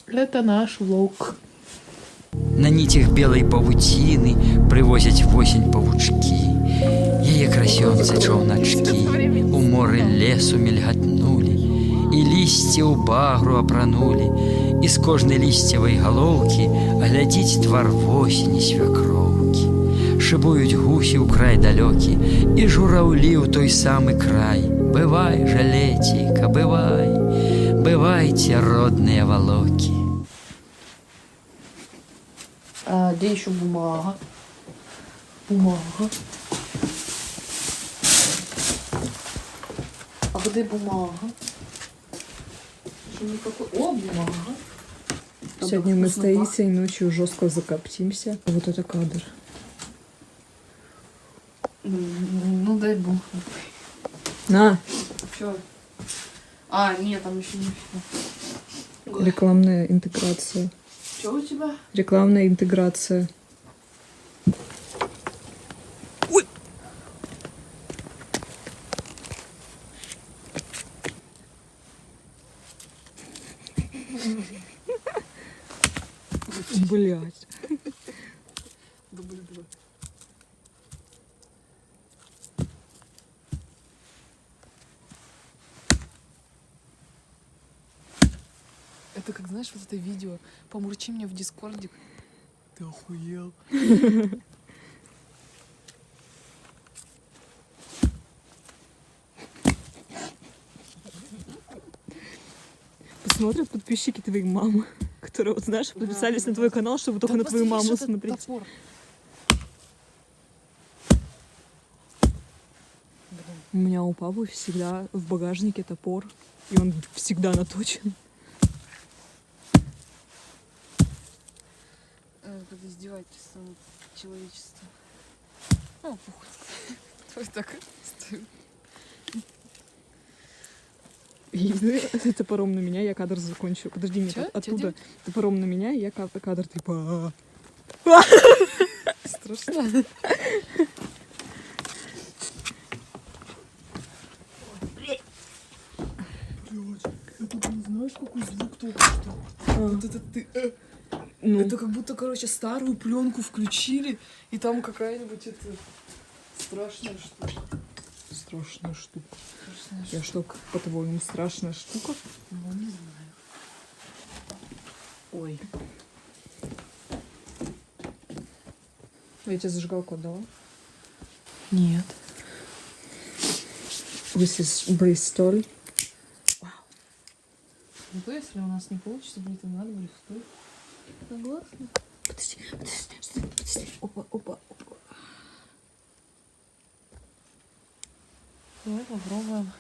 Это наш влог. На нитях белой павуціни привозять в осінь павучки. Яе красёнцы чаўначкі у моры лесу мільгатнулі, і лісце ў багру апранулі, і з кожнай лісцевай галоўкі глядзіць твар восені свякроўкі. Шыбуюць гусі ў край далёкі, і жураўлі ў той самы край. Бывай, жалейціка, бывай, бывайце, родныя валокі. А где еще бумага? Бумага. А где бумага? Что никакой... О, бумага. Сегодня мы стоимся и ночью жестко закоптимся. Вот это кадр. Ну дай бог. На! Чё? А, нет, там еще не все. Рекламная интеграция. Что у тебя? Рекламная интеграция. Ой! Блять. Дубль 2. Это как, знаешь, вот это видео «Помурчи мне в дискордик». Ты охуел. Посмотрят подписчики твоей мамы, которые, вот знаешь, подписались на твой канал, чтобы только на твою маму смотреть. Топор. У меня у папы всегда в багажнике топор, и он всегда наточен. Это издевательство над человечеством. О, похуй. Твой так стою. И топором на меня я кадр закончу. Подожди, нет, Чё? оттуда топором на меня я кадр типа... Страшно. Это ты знаешь, какой звук только что? Вот это ты... Ну, Это как будто, короче, старую пленку включили, и там какая-нибудь это страшная штука. страшная штука. Страшная Я что, по-твоему, страшная штука? Ну, не знаю. Ой. Я тебе зажигалку отдала? Нет. This is Bristol. Ну, то если у нас не получится, будет и надо, будет стоит. Согласна? Подожди, подожди. Опа. Давай попробуем.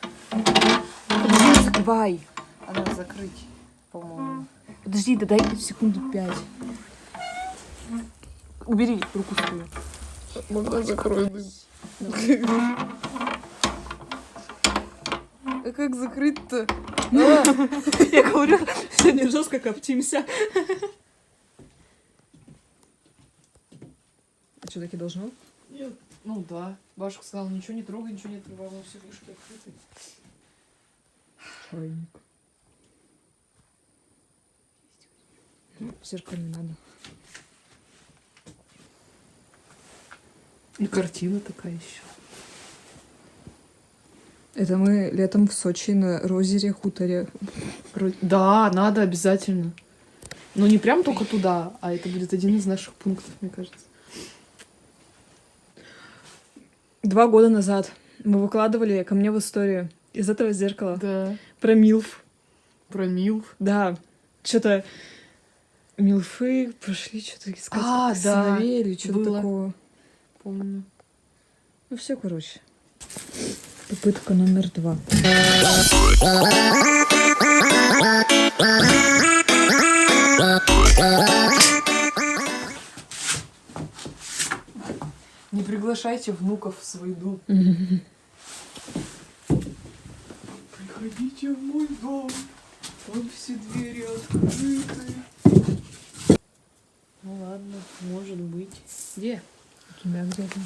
Подожди, не закрывай. А надо закрыть, по-моему. Подожди, да дай секунду 5. Убери руку свою. Можно закрою дым. А как закрыть-то? Я говорю, сегодня жестко коптимся. А что, таки должно? Нет. Ну да. Бабушка сказала, ничего не трогай, ничего не отрывай, но все вышки открыты. Чайник. Зеркало не надо. И картина такая еще. Это мы летом в Сочи на Розере хуторе. Да, надо обязательно. Но не прям только туда, а это будет один из наших пунктов, мне кажется. 2 года назад мы выкладывали ко мне в историю из этого зеркала Да. про милф. Про Милф. Да, что-то милфы пошли что-то искать А, да, сыновей или что-то было. такого. Помню. Ну все, короче. Попытка номер 2. Не приглашайте внуков в свой дом. Приходите в мой дом. Там все двери открыты. Ну ладно, может быть. Где? У тебя где-то.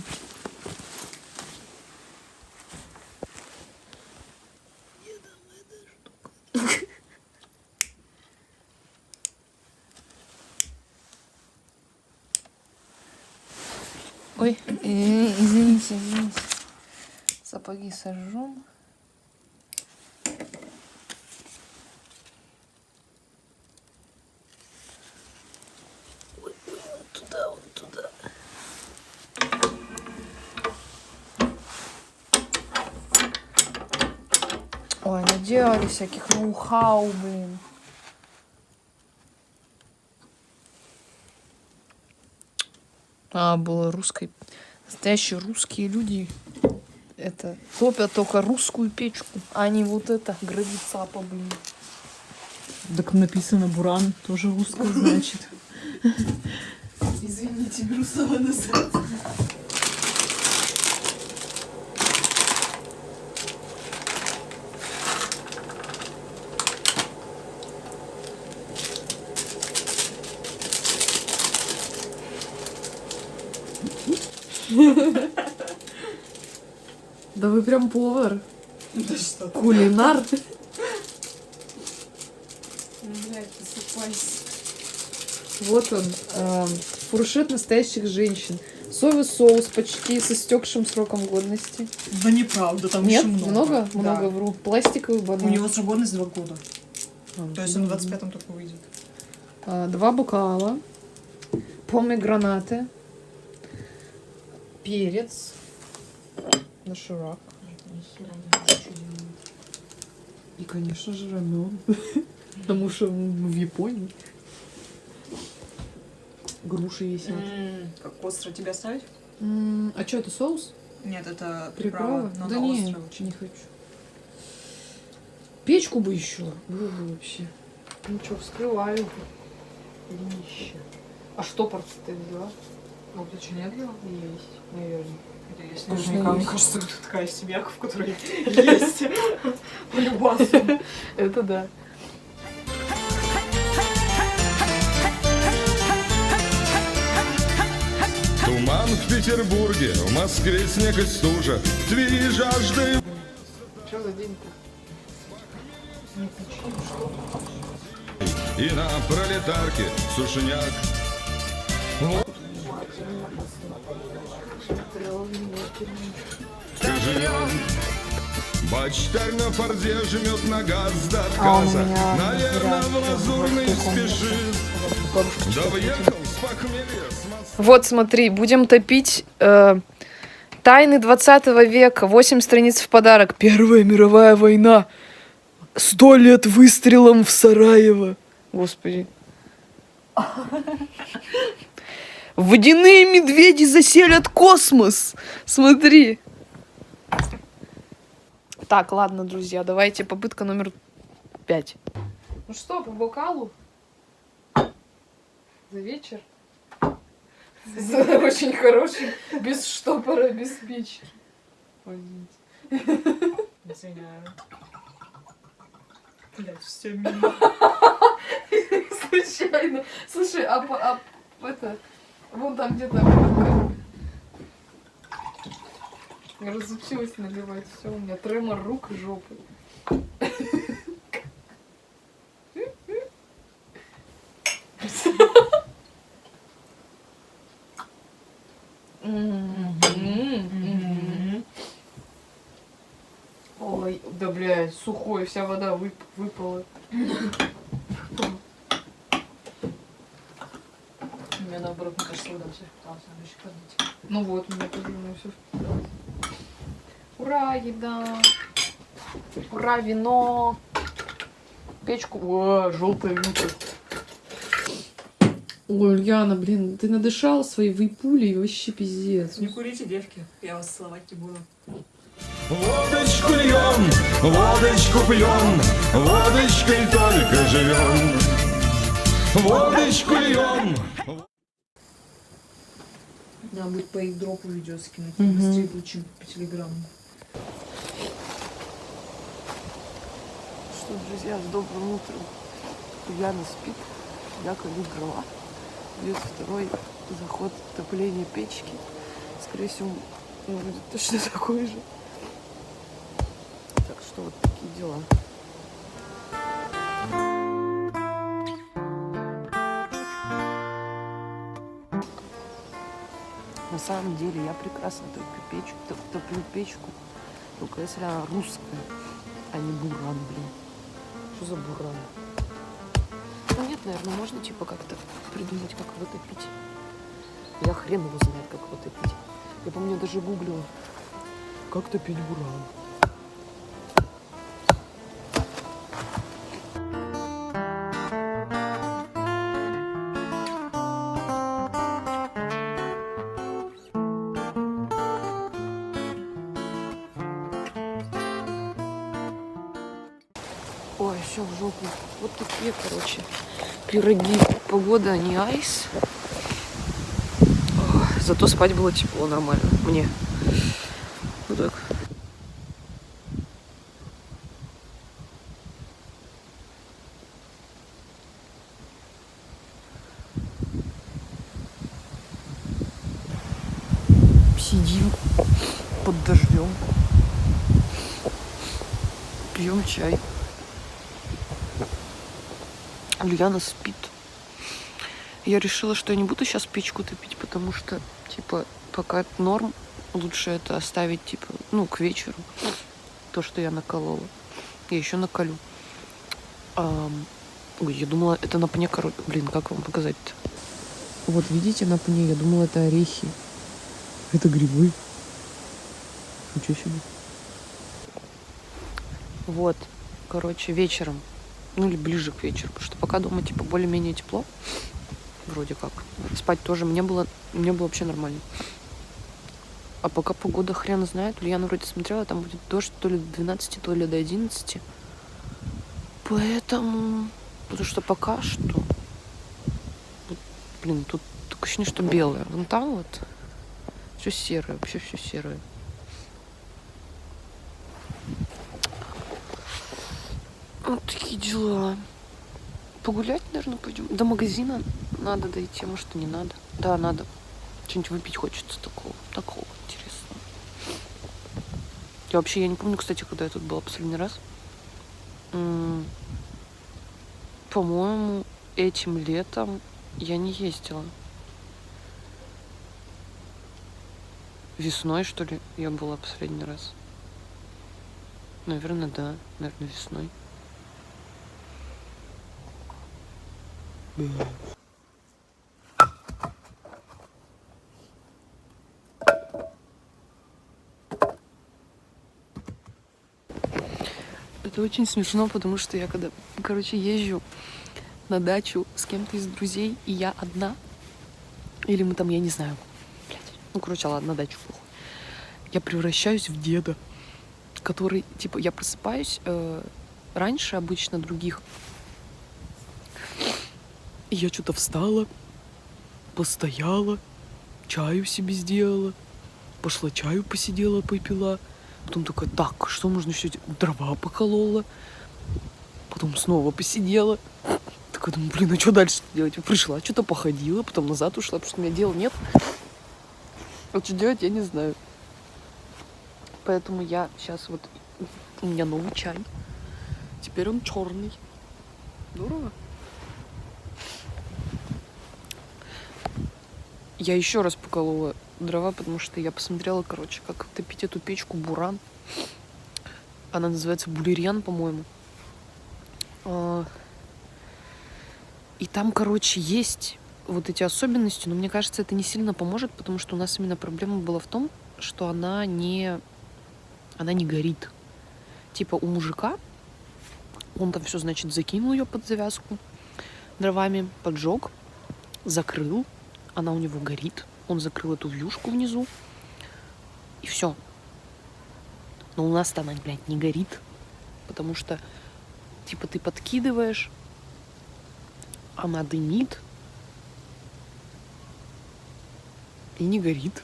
Ой, извините. Сапоги сожжем. Ой, вон туда. Ой, наделали всяких ноу-хау, блин. Было русской. Настоящие русские люди это топят только русскую печку, а не вот это гравицапа, блин. Так написано Буран, тоже русское, значит. Извините, беру слова назад. Да вы прям повар. Да что ты? Кулинар. Вот он, фуршет настоящих женщин. Соевый соус почти с истекшим сроком годности. Да неправда, там Нет, еще много? Да. Много вру. Пластиковый У банан. него срок годности 2 года. То есть он в 25-м только выйдет. 2 бокала, помегранаты, перец, доширак. И, конечно же, рамен. Потому что мы в Японии. Груши висят. Как остро тебе оставить? А что, это соус? Нет, это Приправа? приправа, но Да она не, острая очень. не хочу. Печку бы еще. Было бы вообще. Ну что, вскрываю. Днище. А штопор ты взяла? Ну, ты что, нет взяла? Есть, наверное. Хотя есть Конечно, наверняка, мне есть. кажется, это такая семья, в которой есть полюбас. Это да. Туман в Петербурге, в Москве снег и стужа, в Твери жажда и... Что за день-то? И на пролетарке сушняк. Живем. Бачтарь на форде жмет на газ до отказа. Наверное, в лазурный спешит. Да въехал с похмелья, с моста. Вот, смотри, будем топить «Тайны 20 века», 8 страниц в подарок. Первая мировая война. 100 лет выстрелом в Сараево. Господи. Водяные медведи заселят космос. Смотри. Так, ладно, друзья, давайте попытка номер 5. Ну что, по бокалу? За вечер? Очень хороший, без штопора, без печи. Извиняю. Блять, все мимо. Случайно. Слушай, это, вон там где-то разучилась наливать. Все, у меня тремор рук и жопы. Ой, да блядь, сухой, вся вода выпала. У меня наоборот, мне кажется, вода все впиталась, надо еще ходить. Ну вот, у меня тоже все впиталось. Ура, еда! Ура, вино! Печку. О, желтая винка. Ой, Ульяна, блин, ты надышала своей вейпули и вообще пиздец. Не курите, девки, я вас целовать не буду. Водочку льем, водочку пьем, водочкой только живем. Водочку льем. Надо будет по их дропу видео скинуть, Мгм. быстрее получим по телеграмму. Что, друзья, с добрым утром. Ульяна спит, я колю дрова. Идет второй заход топления печки. Скорее всего, он будет точно такой же. Так что вот такие дела. самом деле я прекрасно топлю печку, только если она русская, а не буран, блин. Что за буран? Ну нет, наверное, можно типа как-то придумать, как его топить. Я хрен его знает, как его топить. Я помню, даже гуглила, как топить буран. Ой, все в жопу. Вот такие, короче, пироги. Погода не айс. Ой, зато спать было тепло, нормально. Мне. Вот так. Сидим под дождем. Пьем чай. Ульяна спит. Я решила, что я не буду сейчас печку топить, потому что, типа, пока это норм, лучше это оставить, типа, ну, к вечеру. То, что я наколола. Я еще наколю. Ой, я думала, это на пне, блин, как вам показать-то? Вот, видите, на пне, я думала, это орехи. Это грибы. Ничего себе. Вот, короче, вечером. Ну, или ближе к вечеру. Потому что пока дома, типа, более-менее тепло. Вроде как. Спать тоже мне было вообще нормально. А пока погода хрен знает. Ульяна вроде смотрела, там будет дождь то ли до 12, то ли до 11. Поэтому... Потому что пока что... Вот, блин, тут такое ощущение, что белое. Вон там вот все серое. Вообще все серое. Вот такие дела. Погулять, наверное, пойдем. До магазина надо дойти, может, и не надо. Да, надо. Что-нибудь выпить хочется такого интересного. Я не помню, кстати, когда я тут была последний раз. По-моему, этим летом я не ездила. Весной, что ли, я была последний раз. Наверное, да. Наверное, весной. Это очень смешно, потому что я когда, езжу на дачу с кем-то из друзей, и я одна, или мы там, я не знаю, ладно, дачу, похуй. Я превращаюсь в деда, который, типа, я просыпаюсь раньше обычно других, и я что-то встала, постояла, чаю себе сделала, пошла чаю посидела, попила. Потом такая, так, что можно еще делать? Дрова поколола. Потом снова посидела. Такая, думаю, блин, а что дальше делать? Пришла, что-то походила, потом назад ушла, потому что у меня дела нет. Вот что делать, я не знаю. Поэтому я сейчас вот... У меня новый чай. Теперь он черный. Здорово. Я еще раз поколола дрова, потому что я посмотрела, как топить эту печку буран. Она называется булерьян, по-моему. И там, есть вот эти особенности, но мне кажется, это не сильно поможет, потому что у нас именно проблема была в том, что она не горит. Типа у мужика, он там все, значит, закинул ее под завязку дровами, поджег, закрыл, она у него горит, он закрыл эту вьюшку внизу, и все. Но у нас-то она, блядь, не горит, потому что, типа, ты подкидываешь, она дымит и не горит.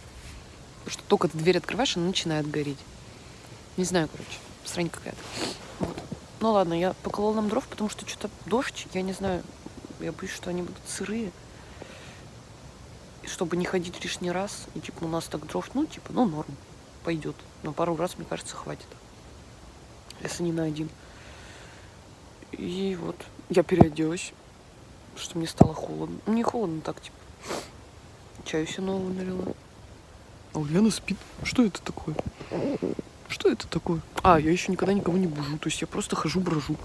Потому что только ты дверь открываешь, она начинает гореть. Не знаю, срань какая-то. Вот. Ну ладно, я поколола нам дров, потому что что-то дождь, я не знаю, я боюсь, что они будут сырые. И чтобы не ходить лишний раз, и типа у нас так дров, норм, пойдет. Но пару раз, мне кажется, хватит. Если не на один. И вот, я переоделась, что мне стало холодно. Не холодно так, типа. Чаю себе нового налила. А Ульяна спит. Что это такое? Что это такое? А, я еще никогда никого не бужу. То есть я просто хожу-брожу.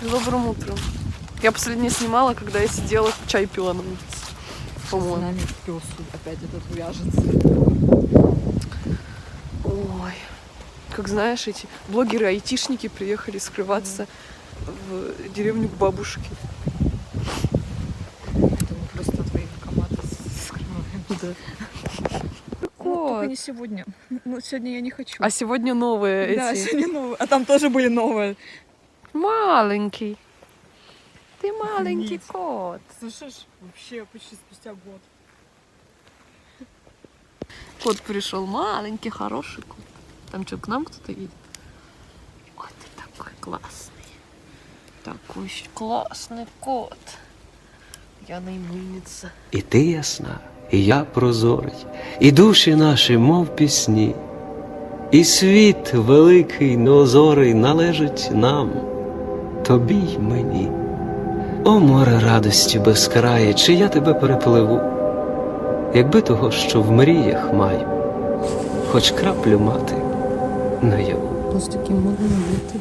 Добрым утром. Я последнее снимала, когда я сидела, чай пила на улице. С По-моему. нами пес опять этот вяжется. Ой. Как знаешь, эти блогеры-айтишники приехали скрываться в деревню к бабушке. Это мы просто твои коматы скрываем. Да. Ну, только не сегодня. Ну, сегодня я не хочу. А сегодня новые Да, эти... сегодня новые. А там тоже были новые. Маленький. Ты маленький Нет. кот. Слышишь? Вообще почти спустя год. Кот пришел маленький, хороший кот. Там что, к нам кто-то едет? Ой, ты такой классный. Такой классный кот. Я наймильниця. І ти ясна, і я прозорий, і душі наші, мов пісні, і світ великий, неозорий належить нам, тобі й мені. О, море радості безкрає, чи я тебе перепливу, якби того, що в мріях маю, хоч краплю мати наяву. Ось таким модним бути.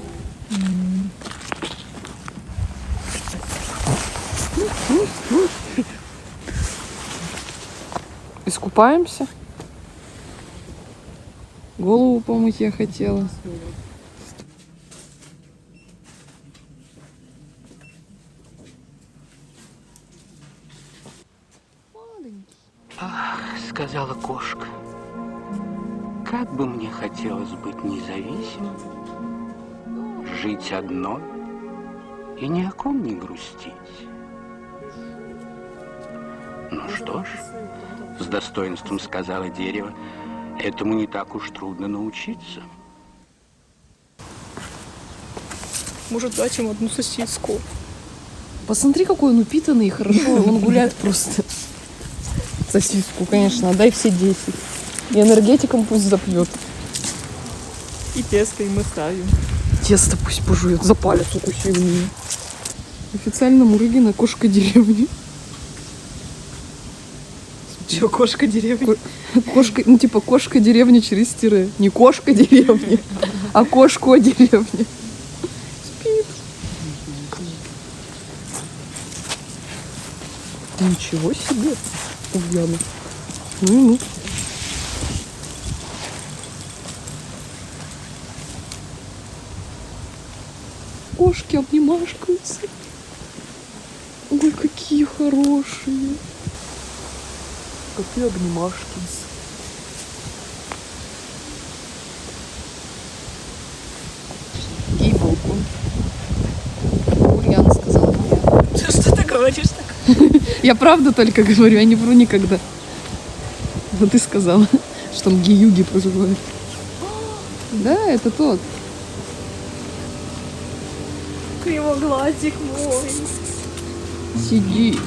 Искупаемся? Голову помыть я хотела. Ах, сказала кошка, как бы мне хотелось быть независимым, жить одной и ни о ком не грустить. Ну что ж, с достоинством сказала дерево, этому не так уж трудно научиться. Может, дать им одну сосиску? Посмотри, какой он упитанный и хорошо. Он гуляет просто. Сосиску, конечно, отдай все 10. И энергетиком пусть запьет. И тесто, и мы ставим. Тесто пусть пожует, за палец укусил меня. Официально Мурыгина кошка деревни. Чё, кошка деревни? Кошка, ну типа кошка деревни через тире. Не кошка деревни, а кошка деревни. Спит. Ничего себе. Ульяна. Ну. Кошки обнимашкаются. Ой, какие хорошие. Коты обнимашкаются. Гей балкон. Ульяна сказала. Что ты говоришь так? Я правду только говорю, я не вру никогда. Вот ты сказала, что там геюги проживают. Да, это тот. Кривоглазик мой. Сиди.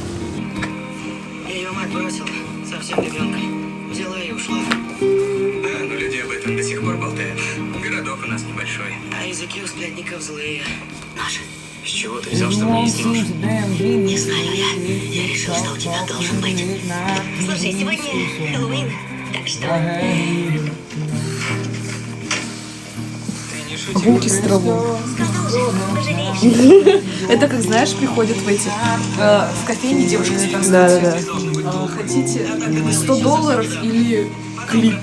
Я ее мать бросила, совсем ребенком. Взяла и ушла. А, ну люди об этом до сих пор болтают. Городок у нас небольшой. А языки у сплетников злые. Наши. С чего ты взял, что мне есть не нужен? Не знаю я. Я решил, что у тебя должен быть. Слушай, сегодня Хэллоуин, так что... Ты не шутишь? Булки с травой. Пожалеешь. Это как, знаешь, приходят в эти в кофейне девушки спрашивают. Да. Хотите $100 или клип?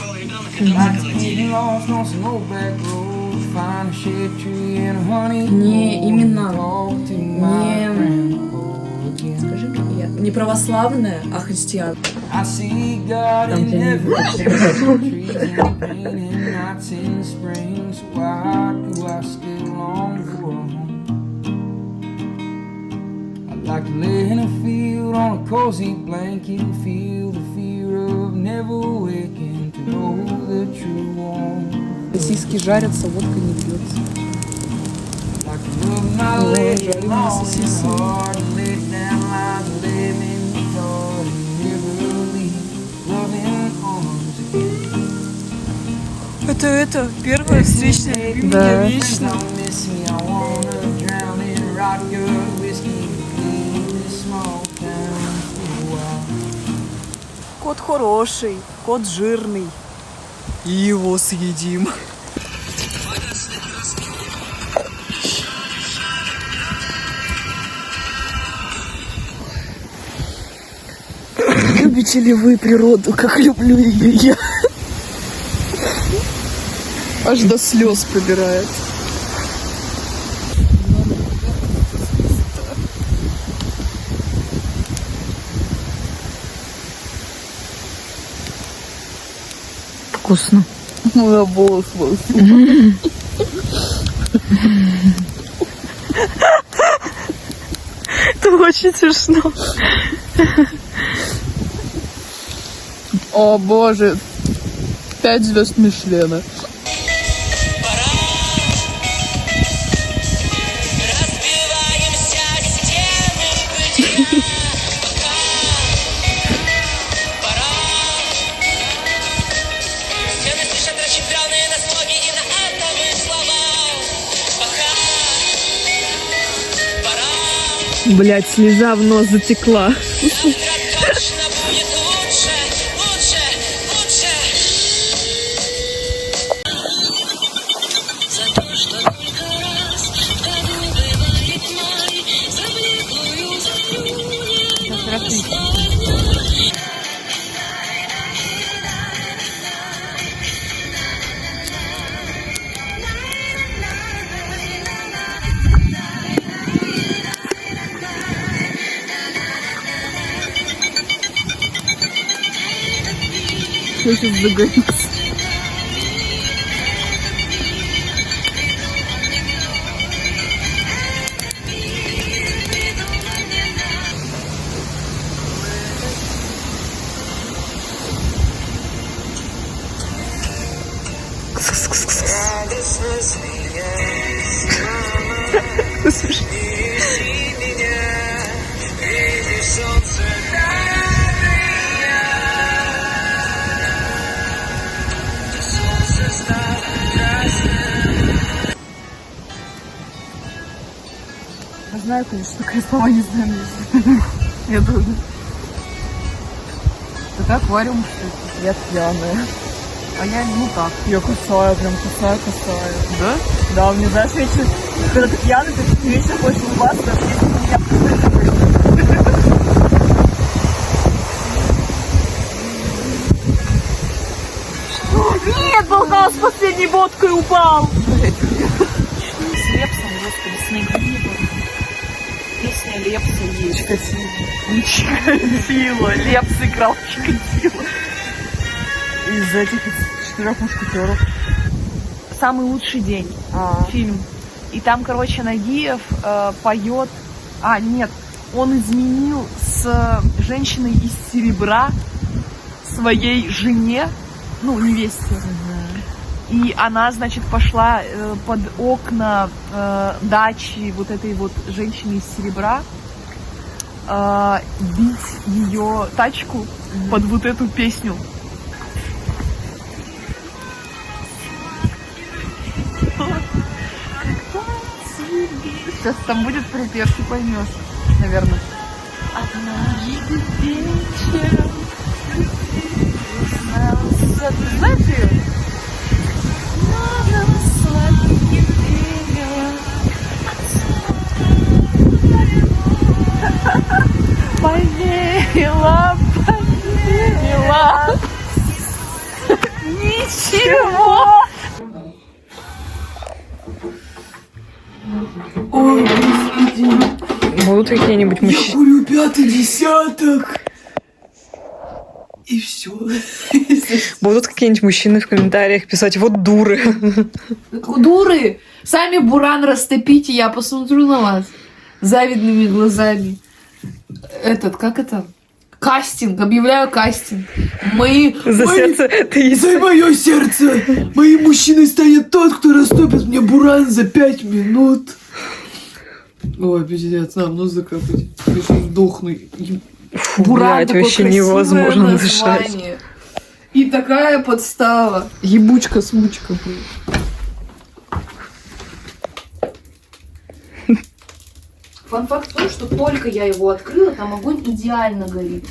Не, именно не... Скажи мне, не православная, а христиан. Там, где они Like to lay in a field on a cozy blanket and feel the fear of never waking to know the true warmth. Сиськи жарятся, водка не пьется. Like to rub my legs long and hard and lay down lines of living thought and never leave loving arms again. Это первая встречная любви Да. меня вечно. Don't miss me, I wanna drown in rock your whiskey. Leave this small town for a while. кот хороший, кот жирный. И его съедим. Любите ли вы природу, как люблю ее я? Аж до слез пробирает. Вкусно. Ну, обоз, Это очень смешно. О боже, 5 звезд Мишлена. Блять, слеза в нос затекла. Я сейчас загорюсь. Я знаю, конечно, такие слова не знаю. Я тоже. Это аквариум, что ли? Я пьяная. А я, ну так. Я кусаю, прям кусаю. Да? Да, мне, знаешь, вечер, когда ты пьяный, ты вечер хочешь улыбаться, даже если у меня Нет, Болгал с последней водкой упал! С Лепсом, господи, с Нагиевым. Песня Лепса есть. Чикатило. Лепс играл Чикатило. Из этих 4 мушкетеров. «Самый лучший день». Фильм. И там, короче, Нагиев поет... А, нет, он изменил с женщиной из серебра своей жене, ну, невесте. И она, значит, пошла под окна дачи вот этой вот женщины из серебра бить ее тачку под вот эту песню. Сейчас там будет припев, ты поймешь, наверное. Однажды вечером узнался, ты знаешь ее? Поверила. Ничего. Ой, господи. Будут какие-нибудь Я мужчины? курю 5-й десяток. И все. Будут какие-нибудь мужчины в комментариях писать: вот дуры. Дуры! Сами буран растопите, я посмотрю на вас завидными глазами. Как это? Кастинг, объявляю кастинг. За сердце ты За мое сердце! Моим мужчиной станет тот, кто растопит мне буран за 5 минут. Ой, пиздец, нам музыка будет. Я сейчас сдохну. Буран, блядь, такое вообще красивое невозможно дышать. название. И такая подстава. Ебучка-смучка. Фан-факт в том, что только я его открыла, там огонь идеально горит.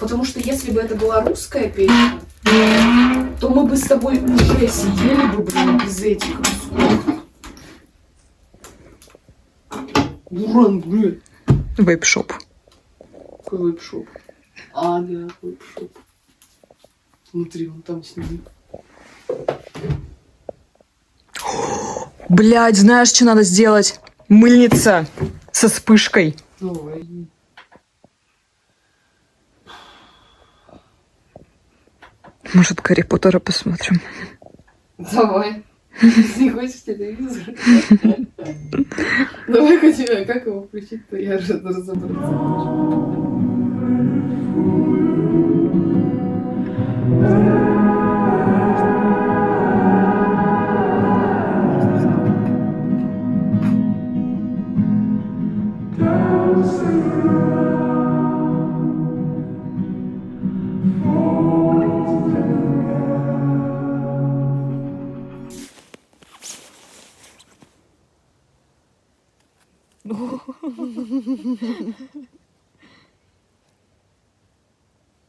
Потому что если бы это была русская песня, то мы бы с тобой уже сидели бы, блин, без этих кусков. Буран, блин. Вейп-шоп. Какой вейп-шоп? А, да, вейп-шоп. Внутри, вон там сними. Блядь, знаешь, что надо сделать? Мыльница со вспышкой. Давай. Может, Гарри Поттера посмотрим? Давай. Не хочешь телевизор? Давай хоть как его включить-то, я же разобраться хочу.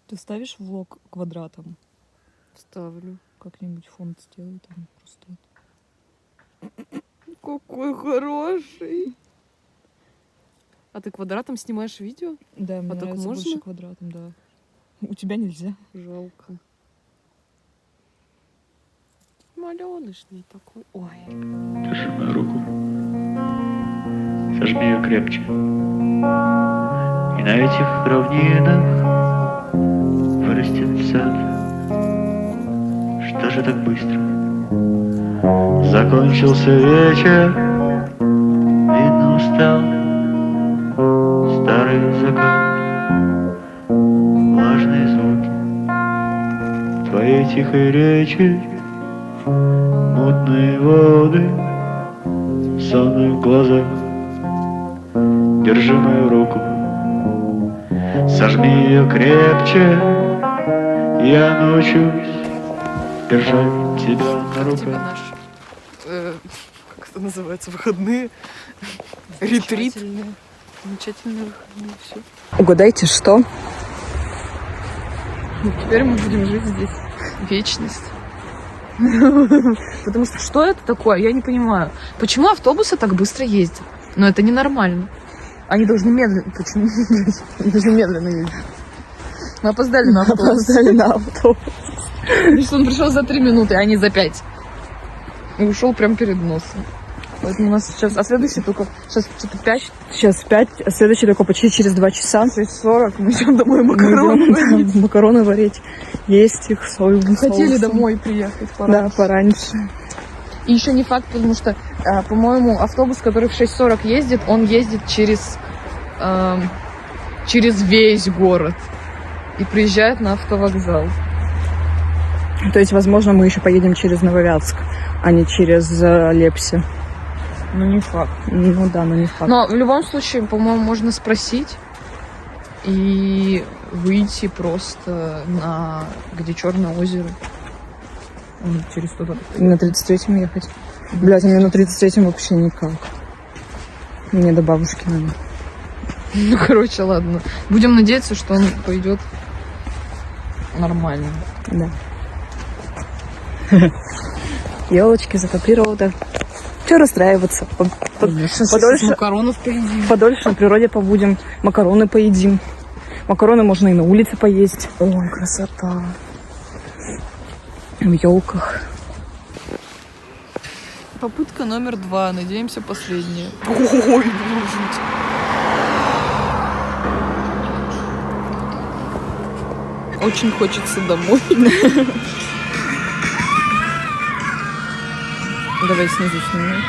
Ты ставишь влог квадратом? Ставлю. Как-нибудь фонд сделай там просто. Какой хороший. А ты квадратом снимаешь видео? Да, мне так нравится можно? больше квадратом, да. У тебя нельзя. Жалко. Малёнышный такой. Ой. Держи мою руку. Сожми ее крепче. И на этих равнинах вырастет сад. Что же так быстро? Закончился вечер. Видно, устал старый закат. Влажные звуки твоей тихой речи. Мутные воды, сонные глаза. Держи мою руку, сожми ее крепче. Я научусь держать тебя на Как тебе руках. наш, как это называется, выходные? Ретрит. Замечательные выходные, все. Угадайте, что? Теперь мы будем жить здесь. Вечность. Потому что это такое? Я не понимаю. Почему автобусы так быстро ездят? Но это ненормально. Они должны медленно. Почему? Они должны медленно ездить. Мы опоздали на автобус. Опоздали на автобус. Потому что он пришел за 3 минуты, а не за 5. И ушел прямо перед носом. Поэтому у нас сейчас... А следующий только... Сейчас что-то 5. Сейчас 5, а следующий только почти через 2 часа. 6:40. Мы идем домой Мы макароны идем, варить. да, макароны варить. Есть их соевым Хотели соусом. домой приехать Да, пораньше. пораньше. И еще не факт, потому что, по-моему, автобус, который в 6:40 ездит, он ездит через весь город. И приезжает на автовокзал. То есть, возможно, мы еще поедем через Нововятск, а не через Лепси. Ну, не факт. Ну да, но не факт. Но в любом случае, по-моему, можно спросить и выйти просто на... Где Черное озеро. Через туда. На 33-м ехать. Блядь, а мне на 33-м вообще никак. Мне до бабушки надо. Ну, короче, ладно. Будем надеяться, что он пойдет нормально. Да. Елочки, зато природа. Че расстраиваться? Подольше, Макаронов поедим. подольше на природе побудем. Макароны поедим. Макароны можно и на улице поесть. Ой, красота. В елках. Попытка номер 2. Надеемся, последняя. Ой, жуть. Очень хочется домой. Давай снизу снимем.